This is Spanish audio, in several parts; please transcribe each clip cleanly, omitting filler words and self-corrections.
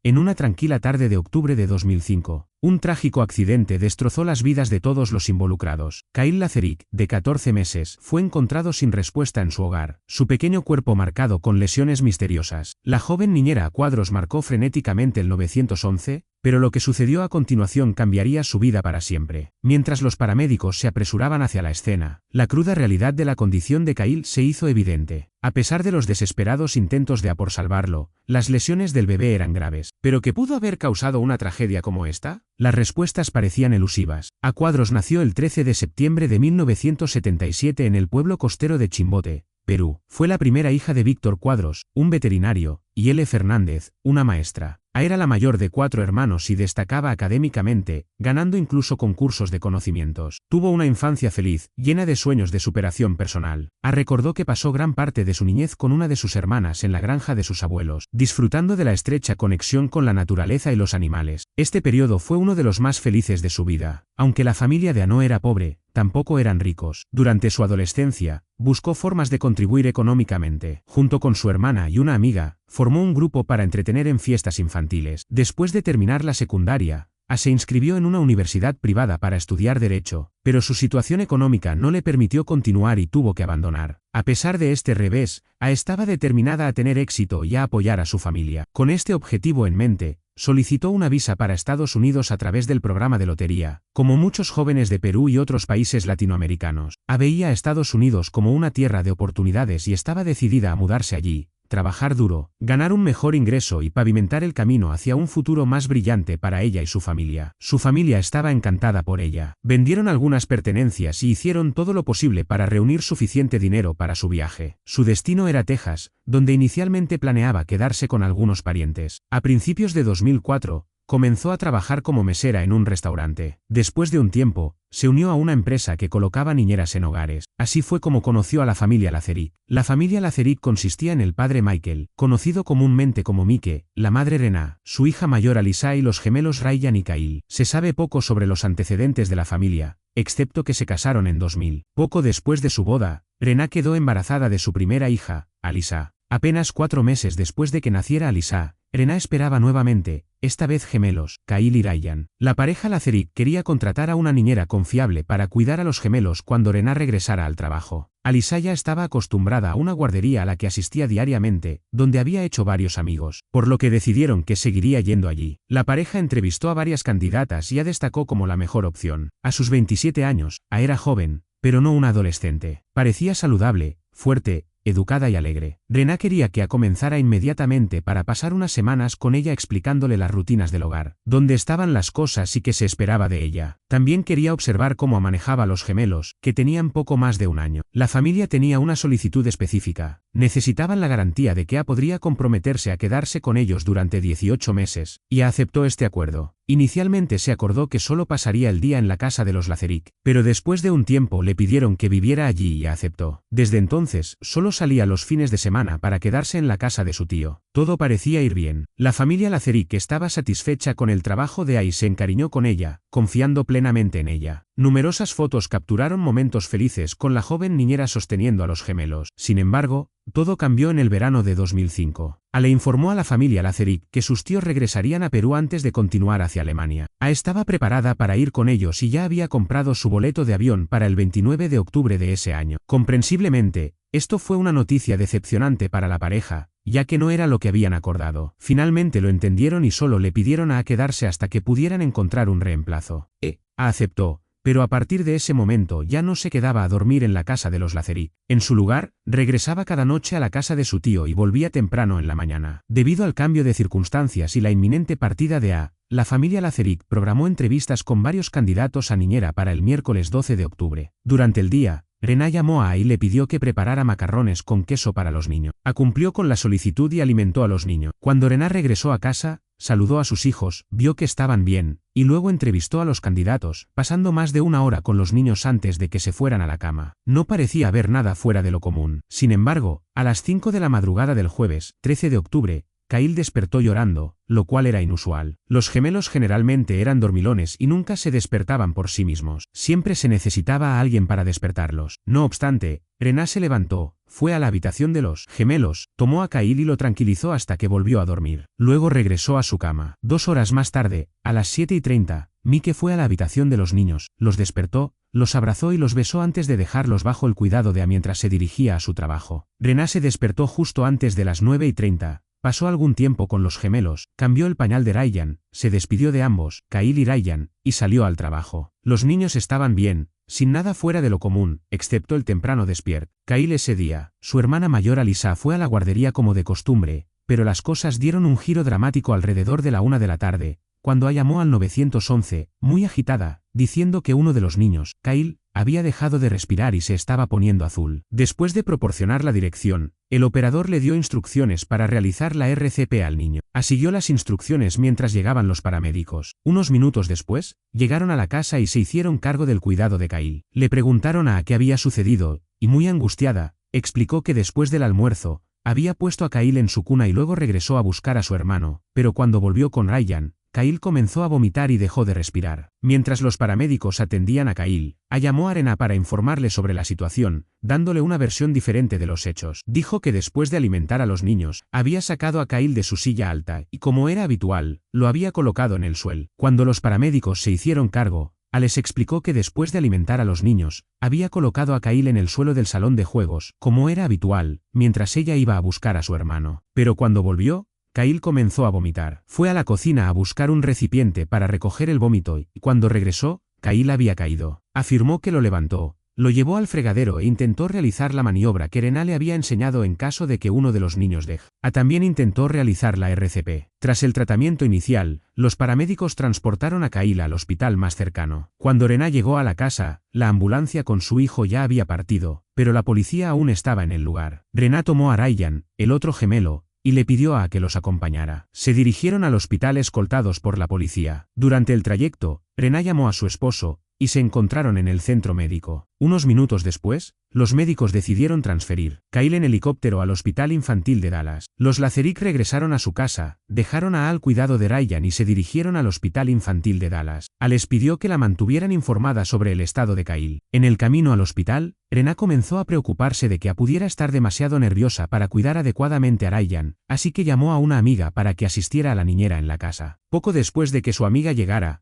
En una tranquila tarde de octubre de 2005, un trágico accidente destrozó las vidas de todos los involucrados. Kyle Lacerik, de 14 meses, fue encontrado sin respuesta en su hogar, su pequeño cuerpo marcado con lesiones misteriosas. La joven niñera a cuadros marcó frenéticamente el 911, pero lo que sucedió a continuación cambiaría su vida para siempre. Mientras los paramédicos se apresuraban hacia la escena, la cruda realidad de la condición de Kyle se hizo evidente. A pesar de los desesperados intentos de por salvarlo, las lesiones del bebé eran graves. ¿Pero qué pudo haber causado una tragedia como esta? Las respuestas parecían elusivas. A Cuadros nació el 13 de septiembre de 1977 en el pueblo costero de Chimbote, Perú. Fue la primera hija de Víctor Cuadros, un veterinario, y L. Fernández, una maestra. Era la mayor de 4 hermanos y destacaba académicamente, ganando incluso concursos de conocimientos. Tuvo una infancia feliz, llena de sueños de superación personal. Recordó que pasó gran parte de su niñez con una de sus hermanas en la granja de sus abuelos, disfrutando de la estrecha conexión con la naturaleza y los animales. Este periodo fue uno de los más felices de su vida. Aunque la familia de A no era pobre, tampoco eran ricos. Durante su adolescencia, buscó formas de contribuir económicamente. Junto con su hermana y una amiga, formó un grupo para entretener en fiestas infantiles. Después de terminar la secundaria, se inscribió en una universidad privada para estudiar Derecho, pero su situación económica no le permitió continuar y tuvo que abandonar. A pesar de este revés, estaba determinada a tener éxito y a apoyar a su familia. Con este objetivo en mente, solicitó una visa para Estados Unidos a través del programa de lotería. Como muchos jóvenes de Perú y otros países latinoamericanos, veía a Estados Unidos como una tierra de oportunidades y estaba decidida a mudarse allí, trabajar duro, ganar un mejor ingreso y pavimentar el camino hacia un futuro más brillante para ella y su familia. Su familia estaba encantada por ella. Vendieron algunas pertenencias y hicieron todo lo posible para reunir suficiente dinero para su viaje. Su destino era Texas, donde inicialmente planeaba quedarse con algunos parientes. A principios de 2004, comenzó a trabajar como mesera en un restaurante. Después de un tiempo, se unió a una empresa que colocaba niñeras en hogares. Así fue como conoció a la familia Lacerik. La familia Lacerik consistía en el padre Michael, conocido comúnmente como Mike, la madre Rena, su hija mayor Alisa y los gemelos Ryan y Kyle. Se sabe poco sobre los antecedentes de la familia, excepto que se casaron en 2000. Poco después de su boda, Rena quedó embarazada de su primera hija, Alisa. Apenas 4 meses después de que naciera Alisa, Rena esperaba nuevamente, esta vez gemelos, Kyle y Ryan. La pareja Lacerik quería contratar a una niñera confiable para cuidar a los gemelos cuando Rena regresara al trabajo. Alisa ya estaba acostumbrada a una guardería a la que asistía diariamente, donde había hecho varios amigos, por lo que decidieron que seguiría yendo allí. La pareja entrevistó a varias candidatas y destacó como la mejor opción. A sus 27 años, era joven, pero no una adolescente. Parecía saludable, fuerte, educada y alegre. Rena quería que comenzara inmediatamente para pasar unas semanas con ella explicándole las rutinas del hogar, dónde estaban las cosas y qué se esperaba de ella. También quería observar cómo manejaba a los gemelos, que tenían poco más de un año. La familia tenía una solicitud específica. Necesitaban la garantía de que podría comprometerse a quedarse con ellos durante 18 meses, y aceptó este acuerdo. Inicialmente se acordó que solo pasaría el día en la casa de los Lacerik, pero después de un tiempo le pidieron que viviera allí y aceptó. Desde entonces, solo salía los fines de semana para quedarse en la casa de su tío. Todo parecía ir bien. La familia Lacerik estaba satisfecha con el trabajo de A y se encariñó con ella, confiando plenamente en ella. Numerosas fotos capturaron momentos felices con la joven niñera sosteniendo a los gemelos. Sin embargo, todo cambió en el verano de 2005. Le informó a la familia Lacerik que sus tíos regresarían a Perú antes de continuar hacia Alemania. Estaba preparada para ir con ellos y ya había comprado su boleto de avión para el 29 de octubre de ese año. Comprensiblemente, esto fue una noticia decepcionante para la pareja, ya que no era lo que habían acordado. Finalmente lo entendieron y solo le pidieron a quedarse hasta que pudieran encontrar un reemplazo. Aceptó. Pero a partir de ese momento ya no se quedaba a dormir en la casa de los Lacerik. En su lugar, regresaba cada noche a la casa de su tío y volvía temprano en la mañana. Debido al cambio de circunstancias y la inminente partida de A, la familia Lacerik programó entrevistas con varios candidatos a niñera para el miércoles 12 de octubre. Durante el día, Rena llamó a A y le pidió que preparara macarrones con queso para los niños. Cumplió con la solicitud y alimentó a los niños. Cuando Rena regresó a casa, saludó a sus hijos, vio que estaban bien, y luego entrevistó a los candidatos, pasando más de 1 hora con los niños antes de que se fueran a la cama. No parecía haber nada fuera de lo común. Sin embargo, a las 5 de la madrugada del jueves, 13 de octubre, Kyle despertó llorando, lo cual era inusual. Los gemelos generalmente eran dormilones y nunca se despertaban por sí mismos. Siempre se necesitaba a alguien para despertarlos. No obstante, Rená se levantó, fue a la habitación de los gemelos, tomó a Kyle y lo tranquilizó hasta que volvió a dormir. Luego regresó a su cama. 2 horas más tarde, a las 7:30, Mike fue a la habitación de los niños, los despertó, los abrazó y los besó antes de dejarlos bajo el cuidado de mientras se dirigía a su trabajo. Rená se despertó justo antes de las 9:30. Pasó algún tiempo con los gemelos, cambió el pañal de Ryan, se despidió de ambos, Kyle y Ryan, y salió al trabajo. Los niños estaban bien, sin nada fuera de lo común, excepto el temprano despierto. Kyle ese día, su hermana mayor Alyssa fue a la guardería como de costumbre, pero las cosas dieron un giro dramático alrededor de la 1 de la tarde, cuando llamó al 911, muy agitada, diciendo que uno de los niños, Kyle, había dejado de respirar y se estaba poniendo azul. Después de proporcionar la dirección, el operador le dio instrucciones para realizar la RCP al niño. Siguió las instrucciones mientras llegaban los paramédicos. Unos minutos después, llegaron a la casa y se hicieron cargo del cuidado de Kyle. Le preguntaron a qué había sucedido, y muy angustiada, explicó que después del almuerzo, había puesto a Kyle en su cuna y luego regresó a buscar a su hermano, pero cuando volvió con Ryan, Kyle comenzó a vomitar y dejó de respirar. Mientras los paramédicos atendían a Kyle, llamó a Rená para informarle sobre la situación, dándole una versión diferente de los hechos. Dijo que después de alimentar a los niños, había sacado a Kyle de su silla alta y, como era habitual, lo había colocado en el suelo. Cuando los paramédicos se hicieron cargo, les explicó que después de alimentar a los niños, había colocado a Kyle en el suelo del salón de juegos, como era habitual, mientras ella iba a buscar a su hermano. Pero cuando volvió, Kyle comenzó a vomitar. Fue a la cocina a buscar un recipiente para recoger el vómito y, cuando regresó, Kyle había caído. Afirmó que lo levantó, lo llevó al fregadero e intentó realizar la maniobra que Rená le había enseñado en caso de que uno de los niños deje. También intentó realizar la RCP. Tras el tratamiento inicial, los paramédicos transportaron a Kyle al hospital más cercano. Cuando Rená llegó a la casa, la ambulancia con su hijo ya había partido, pero la policía aún estaba en el lugar. Rená tomó a Ryan, el otro gemelo, y le pidió a que los acompañara. Se dirigieron al hospital escoltados por la policía. Durante el trayecto, Rená llamó a su esposo, y se encontraron en el centro médico. Unos minutos después, los médicos decidieron transferir Kyle en helicóptero al Hospital Infantil de Dallas. Los Lacerik regresaron a su casa, dejaron a al cuidado de Ryan y se dirigieron al Hospital Infantil de Dallas. Les pidió que la mantuvieran informada sobre el estado de Kyle. En el camino al hospital, Rená comenzó a preocuparse de que pudiera estar demasiado nerviosa para cuidar adecuadamente a Ryan, así que llamó a una amiga para que asistiera a la niñera en la casa. Poco después de que su amiga llegara,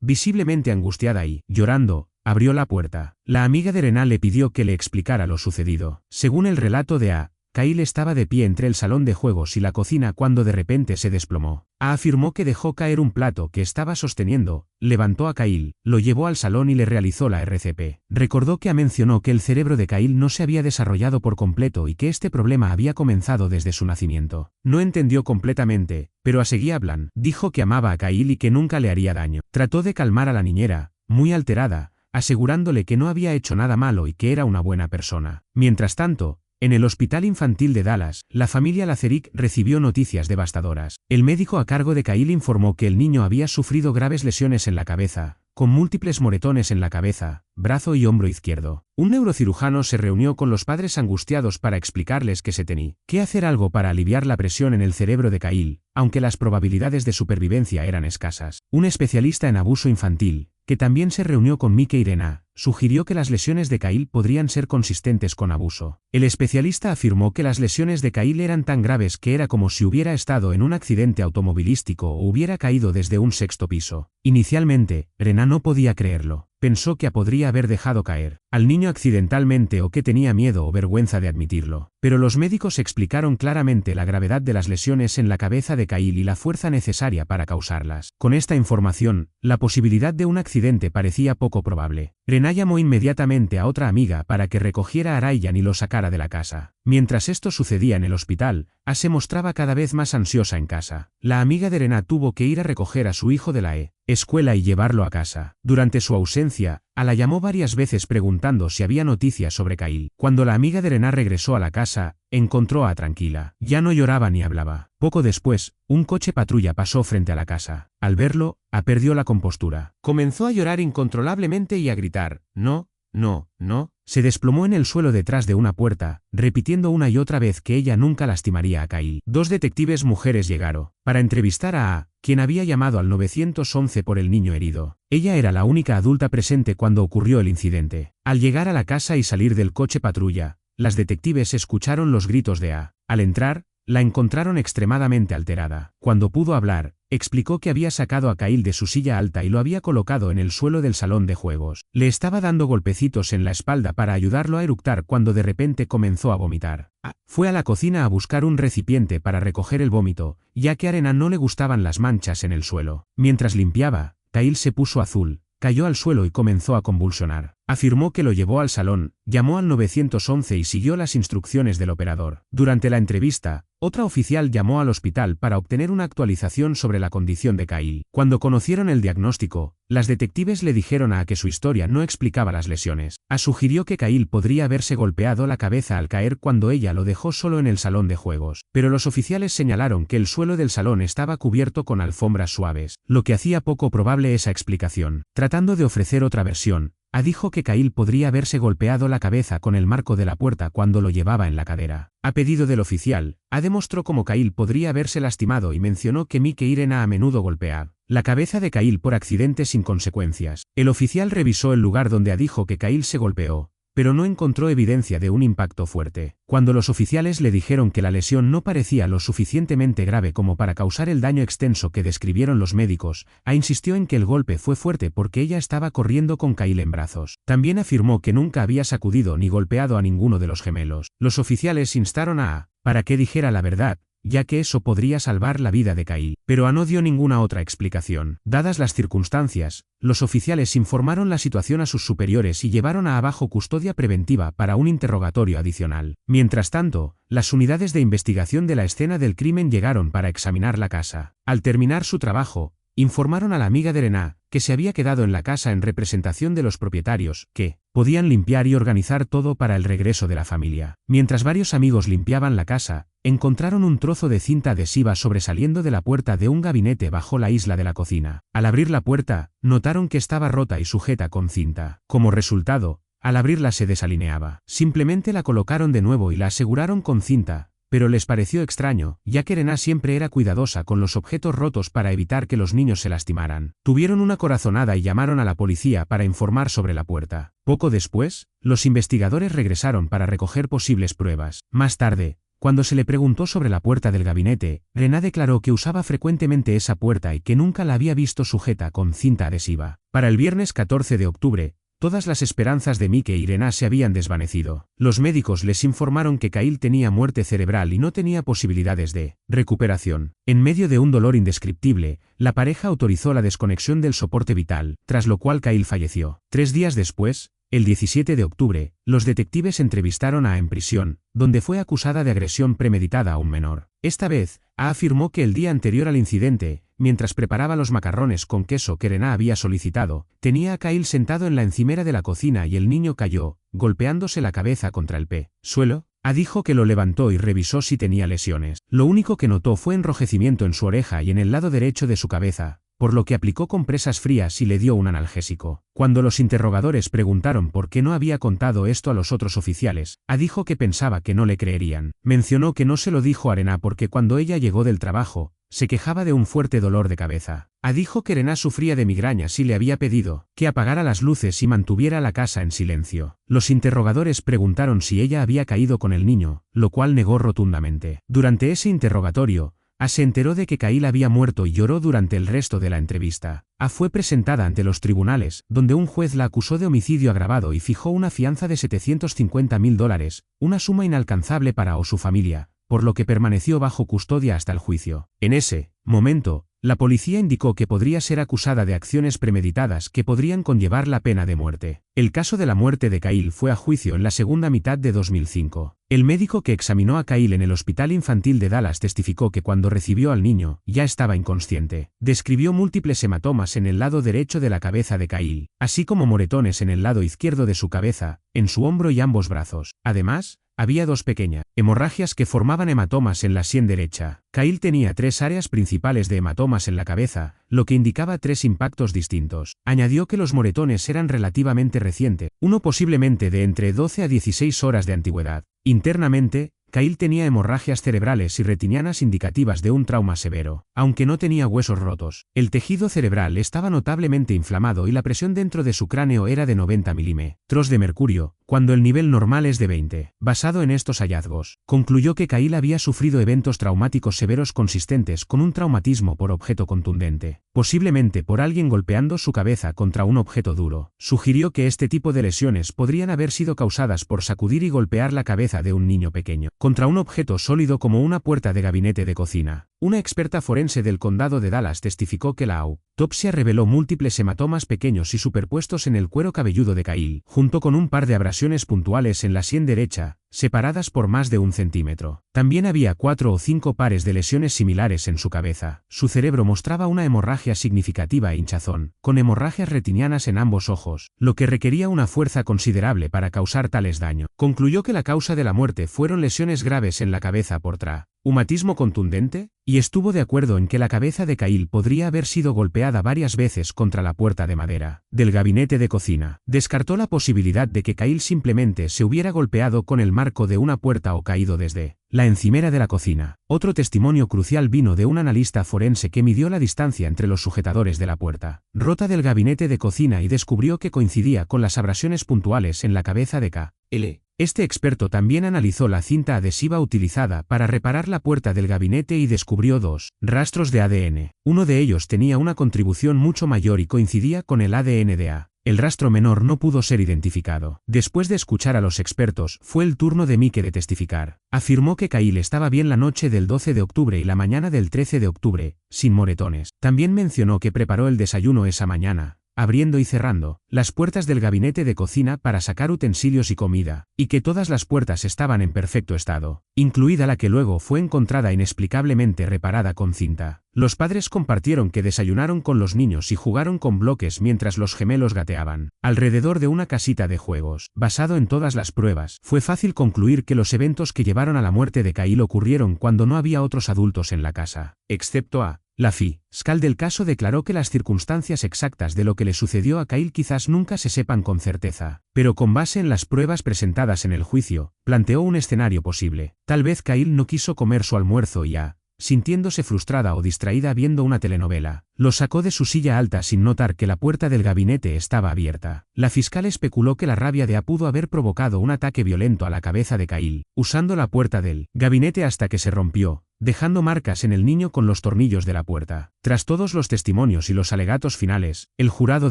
visiblemente angustiada y, llorando, abrió la puerta. La amiga de Rená le pidió que le explicara lo sucedido. Según el relato de Kyle estaba de pie entre el salón de juegos y la cocina cuando de repente se desplomó. Afirmó que dejó caer un plato que estaba sosteniendo, levantó a Kyle, lo llevó al salón y le realizó la RCP. Recordó que mencionó que el cerebro de Kyle no se había desarrollado por completo y que este problema había comenzado desde su nacimiento. No entendió completamente, pero seguía hablando. Dijo que amaba a Kyle y que nunca le haría daño. Trató de calmar a la niñera, muy alterada, asegurándole que no había hecho nada malo y que era una buena persona. Mientras tanto, en el Hospital Infantil de Dallas, la familia Lacerik recibió noticias devastadoras. El médico a cargo de Kyle informó que el niño había sufrido graves lesiones en la cabeza, con múltiples moretones en la cabeza, brazo y hombro izquierdo. Un neurocirujano se reunió con los padres angustiados para explicarles que se tenía que hacer algo para aliviar la presión en el cerebro de Kyle, aunque las probabilidades de supervivencia eran escasas. Un especialista en abuso infantil, que también se reunió con Mike y Rená, sugirió que las lesiones de Kyle podrían ser consistentes con abuso. El especialista afirmó que las lesiones de Kyle eran tan graves que era como si hubiera estado en un accidente automovilístico o hubiera caído desde un 6º piso. Inicialmente, Rená no podía creerlo. Pensó que podría haber dejado caer al niño accidentalmente o que tenía miedo o vergüenza de admitirlo. Pero los médicos explicaron claramente la gravedad de las lesiones en la cabeza de Kyle y la fuerza necesaria para causarlas. Con esta información, la posibilidad de un accidente parecía poco probable. Rená llamó inmediatamente a otra amiga para que recogiera a Ryan y lo sacara de la casa. Mientras esto sucedía en el hospital, se mostraba cada vez más ansiosa en casa. La amiga de Rená tuvo que ir a recoger a su hijo de la escuela y llevarlo a casa. Durante su ausencia, la llamó varias veces preguntando si había noticias sobre Kyle. Cuando la amiga de Rená regresó a la casa, encontró a tranquila. Ya no lloraba ni hablaba. Poco después, un coche patrulla pasó frente a la casa. Al verlo, perdió la compostura. Comenzó a llorar incontrolablemente y a gritar, no, no, no, Se desplomó en el suelo detrás de una puerta, repitiendo una y otra vez que ella nunca lastimaría a Kyle. Dos detectives mujeres llegaron para entrevistar a quien había llamado al 911 por el niño herido. Ella era la única adulta presente cuando ocurrió el incidente. Al llegar a la casa y salir del coche patrulla, las detectives escucharon los gritos de A. Al entrar, la encontraron extremadamente alterada. Cuando pudo hablar, explicó que había sacado a Kyle de su silla alta y lo había colocado en el suelo del salón de juegos. Le estaba dando golpecitos en la espalda para ayudarlo a eructar cuando de repente comenzó a vomitar. Fue a la cocina a buscar un recipiente para recoger el vómito, ya que a Arena no le gustaban las manchas en el suelo. Mientras limpiaba, Kyle se puso azul, cayó al suelo y comenzó a convulsionar. Afirmó que lo llevó al salón, llamó al 911 y siguió las instrucciones del operador. Durante la entrevista, otra oficial llamó al hospital para obtener una actualización sobre la condición de Kyle. Cuando conocieron el diagnóstico, las detectives le dijeron a que su historia no explicaba las lesiones. Sugirió que Kyle podría haberse golpeado la cabeza al caer cuando ella lo dejó solo en el salón de juegos. Pero los oficiales señalaron que el suelo del salón estaba cubierto con alfombras suaves, lo que hacía poco probable esa explicación. Tratando de ofrecer otra versión, dijo que Kyle podría haberse golpeado la cabeza con el marco de la puerta cuando lo llevaba en la cadera. A pedido del oficial, demostró cómo Kyle podría haberse lastimado y mencionó que Mike y Irena a menudo golpean la cabeza de Kyle por accidentes sin consecuencias. El oficial revisó el lugar donde dijo que Kyle se golpeó, pero no encontró evidencia de un impacto fuerte. Cuando los oficiales le dijeron que la lesión no parecía lo suficientemente grave como para causar el daño extenso que describieron los médicos, insistió en que el golpe fue fuerte porque ella estaba corriendo con Kyle en brazos. También afirmó que nunca había sacudido ni golpeado a ninguno de los gemelos. Los oficiales instaron para que dijera la verdad, ya que eso podría salvar la vida de Kyle. Pero no dio ninguna otra explicación. Dadas las circunstancias, los oficiales informaron la situación a sus superiores y llevaron bajo custodia preventiva para un interrogatorio adicional. Mientras tanto, las unidades de investigación de la escena del crimen llegaron para examinar la casa. Al terminar su trabajo, informaron a la amiga de Irena, que se había quedado en la casa en representación de los propietarios, que podían limpiar y organizar todo para el regreso de la familia. Mientras varios amigos limpiaban la casa, encontraron un trozo de cinta adhesiva sobresaliendo de la puerta de un gabinete bajo la isla de la cocina. Al abrir la puerta, notaron que estaba rota y sujeta con cinta. Como resultado, al abrirla se desalineaba. Simplemente la colocaron de nuevo y la aseguraron con cinta, pero les pareció extraño, ya que Irena siempre era cuidadosa con los objetos rotos para evitar que los niños se lastimaran. Tuvieron una corazonada y llamaron a la policía para informar sobre la puerta. Poco después, los investigadores regresaron para recoger posibles pruebas. Más tarde, cuando se le preguntó sobre la puerta del gabinete, Irena declaró que usaba frecuentemente esa puerta y que nunca la había visto sujeta con cinta adhesiva. Para el viernes 14 de octubre, todas las esperanzas de Mike e Irena se habían desvanecido. Los médicos les informaron que Kyle tenía muerte cerebral y no tenía posibilidades de recuperación. En medio de un dolor indescriptible, la pareja autorizó la desconexión del soporte vital, tras lo cual Kyle falleció. 3 días después, el 17 de octubre, los detectives entrevistaron a en prisión, donde fue acusada de agresión premeditada a un menor. Esta vez, afirmó que el día anterior al incidente, mientras preparaba los macarrones con queso que Irena había solicitado, tenía a Kyle sentado en la encimera de la cocina y el niño cayó, golpeándose la cabeza contra el suelo. Dijo que lo levantó y revisó si tenía lesiones. Lo único que notó fue enrojecimiento en su oreja y en el lado derecho de su cabeza, por lo que aplicó compresas frías y le dio un analgésico. Cuando los interrogadores preguntaron por qué no había contado esto a los otros oficiales, dijo que pensaba que no le creerían. Mencionó que no se lo dijo a Irena porque cuando ella llegó del trabajo, se quejaba de un fuerte dolor de cabeza. Dijo que Irena sufría de migrañas y le había pedido que apagara las luces y mantuviera la casa en silencio. Los interrogadores preguntaron si ella había caído con el niño, lo cual negó rotundamente. Durante ese interrogatorio, se enteró de que Kyle había muerto y lloró durante el resto de la entrevista. Fue presentada ante los tribunales, donde un juez la acusó de homicidio agravado y fijó una fianza de $750.000, una suma inalcanzable para su familia, por lo que permaneció bajo custodia hasta el juicio. En ese momento, la policía indicó que podría ser acusada de acciones premeditadas que podrían conllevar la pena de muerte. El caso de la muerte de Kyle fue a juicio en la segunda mitad de 2005. El médico que examinó a Kyle en el Hospital Infantil de Dallas testificó que cuando recibió al niño, ya estaba inconsciente. Describió múltiples hematomas en el lado derecho de la cabeza de Kyle, así como moretones en el lado izquierdo de su cabeza, en su hombro y ambos brazos. Además, había 2 pequeñas hemorragias que formaban hematomas en la sien derecha. Kyle tenía 3 áreas principales de hematomas en la cabeza, lo que indicaba 3 impactos distintos. Añadió que los moretones eran relativamente recientes, uno posiblemente de entre 12 a 16 horas de antigüedad. Internamente, Kyle tenía hemorragias cerebrales y retinianas indicativas de un trauma severo. Aunque no tenía huesos rotos, el tejido cerebral estaba notablemente inflamado y la presión dentro de su cráneo era de 90 milímetros de mercurio, cuando el nivel normal es de 20. Basado en estos hallazgos, concluyó que Kyle había sufrido eventos traumáticos severos consistentes con un traumatismo por objeto contundente, posiblemente por alguien golpeando su cabeza contra un objeto duro. Sugirió que este tipo de lesiones podrían haber sido causadas por sacudir y golpear la cabeza de un niño pequeño contra un objeto sólido como una puerta de gabinete de cocina. Una experta forense del condado de Dallas testificó que la autopsia reveló múltiples hematomas pequeños y superpuestos en el cuero cabelludo de Kyle, junto con un par de abrasiones puntuales en la sien derecha, separadas por más de 1 centímetro. También había 4 o 5 pares de lesiones similares en su cabeza. Su cerebro mostraba una hemorragia significativa e hinchazón, con hemorragias retinianas en ambos ojos, lo que requería una fuerza considerable para causar tales daños. Concluyó que la causa de la muerte fueron lesiones graves en la cabeza por traumatismo contundente, y estuvo de acuerdo en que la cabeza de Kyle podría haber sido golpeada varias veces contra la puerta de madera del gabinete de cocina. Descartó la posibilidad de que Kyle simplemente se hubiera golpeado con el marco de una puerta o caído desde la encimera de la cocina. Otro testimonio crucial vino de un analista forense que midió la distancia entre los sujetadores de la puerta rota del gabinete de cocina y descubrió que coincidía con las abrasiones puntuales en la cabeza de Kyle. Este experto también analizó la cinta adhesiva utilizada para reparar la puerta del gabinete y descubrió 2 rastros de ADN. Uno de ellos tenía una contribución mucho mayor y coincidía con el ADN de A. El rastro menor no pudo ser identificado. Después de escuchar a los expertos, fue el turno de Mike de testificar. Afirmó que Kyle estaba bien la noche del 12 de octubre y la mañana del 13 de octubre, sin moretones. También mencionó que preparó el desayuno esa mañana, abriendo y cerrando las puertas del gabinete de cocina para sacar utensilios y comida, y que todas las puertas estaban en perfecto estado, incluida la que luego fue encontrada inexplicablemente reparada con cinta. Los padres compartieron que desayunaron con los niños y jugaron con bloques mientras los gemelos gateaban alrededor de una casita de juegos. Basado en todas las pruebas, fue fácil concluir que los eventos que llevaron a la muerte de Kyle ocurrieron cuando no había otros adultos en la casa, excepto a la fiscal del caso declaró que las circunstancias exactas de lo que le sucedió a Kyle quizás nunca se sepan con certeza, pero con base en las pruebas presentadas en el juicio, planteó un escenario posible. Tal vez Kyle no quiso comer su almuerzo y sintiéndose frustrada o distraída viendo una telenovela, lo sacó de su silla alta sin notar que la puerta del gabinete estaba abierta. La fiscal especuló que la rabia de A pudo haber provocado un ataque violento a la cabeza de Kyle, usando la puerta del gabinete hasta que se rompió, dejando marcas en el niño con los tornillos de la puerta. Tras todos los testimonios y los alegatos finales, el jurado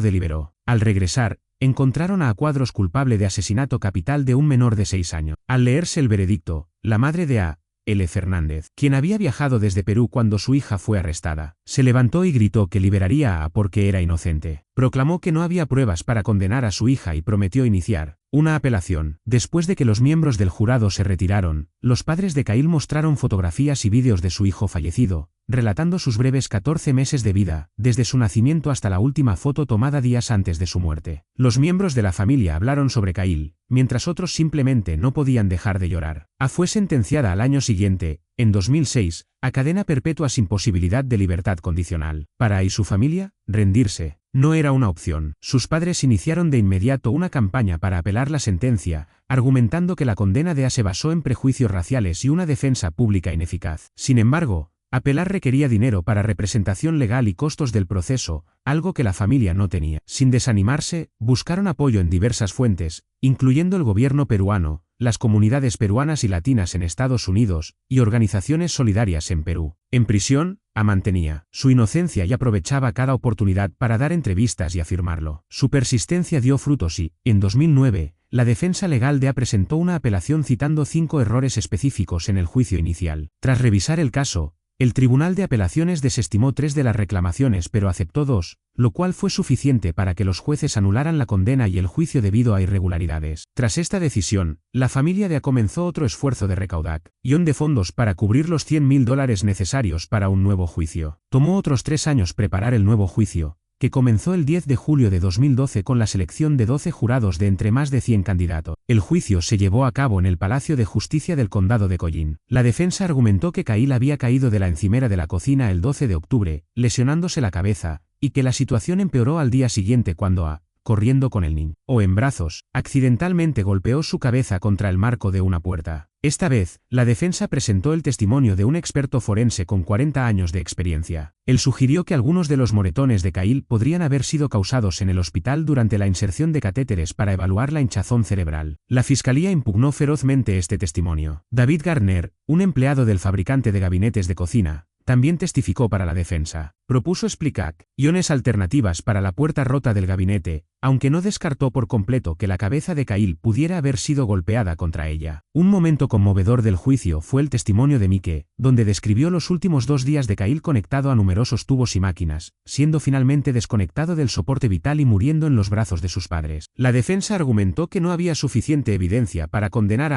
deliberó. Al regresar, encontraron a Cuadros culpable de asesinato capital de un menor de 6 años. Al leerse el veredicto, la madre de A.L. Fernández, quien había viajado desde Perú cuando su hija fue arrestada, se levantó y gritó que liberaría a porque era inocente. Proclamó que no había pruebas para condenar a su hija y prometió iniciar una apelación. Después de que los miembros del jurado se retiraron, los padres de Kyle mostraron fotografías y vídeos de su hijo fallecido, relatando sus breves 14 meses de vida, desde su nacimiento hasta la última foto tomada días antes de su muerte. Los miembros de la familia hablaron sobre Kyle, mientras otros simplemente no podían dejar de llorar. A fue sentenciada al año siguiente, en 2006, a cadena perpetua sin posibilidad de libertad condicional. Para A y su familia, rendirse no era una opción. Sus padres iniciaron de inmediato una campaña para apelar la sentencia, argumentando que la condena de A se basó en prejuicios raciales y una defensa pública ineficaz. Sin embargo, apelar requería dinero para representación legal y costos del proceso, algo que la familia no tenía. Sin desanimarse, buscaron apoyo en diversas fuentes, incluyendo el gobierno peruano, las comunidades peruanas y latinas en Estados Unidos, y organizaciones solidarias en Perú. En prisión, A mantenía su inocencia y aprovechaba cada oportunidad para dar entrevistas y afirmarlo. Su persistencia dio frutos y, en 2009, la defensa legal de A presentó una apelación citando 5 errores específicos en el juicio inicial. Tras revisar el caso, el Tribunal de Apelaciones desestimó 3 de las reclamaciones pero aceptó 2, lo cual fue suficiente para que los jueces anularan la condena y el juicio debido a irregularidades. Tras esta decisión, la familia de A comenzó otro esfuerzo de recaudación de fondos para cubrir los $100,000 necesarios para un nuevo juicio. Tomó otros 3 años preparar el nuevo juicio, que comenzó el 10 de julio de 2012 con la selección de 12 jurados de entre más de 100 candidatos. El juicio se llevó a cabo en el Palacio de Justicia del Condado de Collin. La defensa argumentó que Kyle había caído de la encimera de la cocina el 12 de octubre, lesionándose la cabeza, y que la situación empeoró al día siguiente cuando corriendo con el niño en brazos, accidentalmente golpeó su cabeza contra el marco de una puerta. Esta vez, la defensa presentó el testimonio de un experto forense con 40 años de experiencia. Él sugirió que algunos de los moretones de Kyle podrían haber sido causados en el hospital durante la inserción de catéteres para evaluar la hinchazón cerebral. La fiscalía impugnó ferozmente este testimonio. David Gardner, un empleado del fabricante de gabinetes de cocina, también testificó para la defensa. Propuso explicaciones alternativas para la puerta rota del gabinete, aunque no descartó por completo que la cabeza de Kyle pudiera haber sido golpeada contra ella. Un momento conmovedor del juicio fue el testimonio de Mike, donde describió los últimos 2 días de Kyle conectado a numerosos tubos y máquinas, siendo finalmente desconectado del soporte vital y muriendo en los brazos de sus padres. La defensa argumentó que no había suficiente evidencia para condenar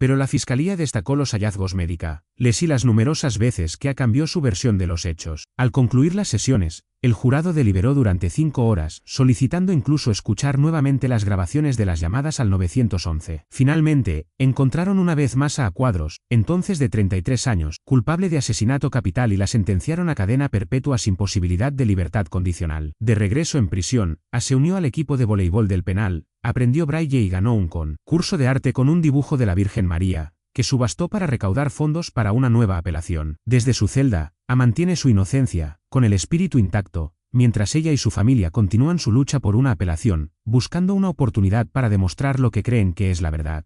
pero la fiscalía destacó los hallazgos médicos y las numerosas veces que cambió su versión de los hechos. Al concluir las sesiones, el jurado deliberó durante 5 horas, solicitando incluso escuchar nuevamente las grabaciones de las llamadas al 911. Finalmente, encontraron una vez más a Cuadros, entonces de 33 años, culpable de asesinato capital y la sentenciaron a cadena perpetua sin posibilidad de libertad condicional. De regreso en prisión, se unió al equipo de voleibol del penal, aprendió braille y ganó un concurso de arte con un dibujo de la Virgen María, que subastó para recaudar fondos para una nueva apelación. Desde su celda, mantiene su inocencia, con el espíritu intacto, mientras ella y su familia continúan su lucha por una apelación, buscando una oportunidad para demostrar lo que creen que es la verdad.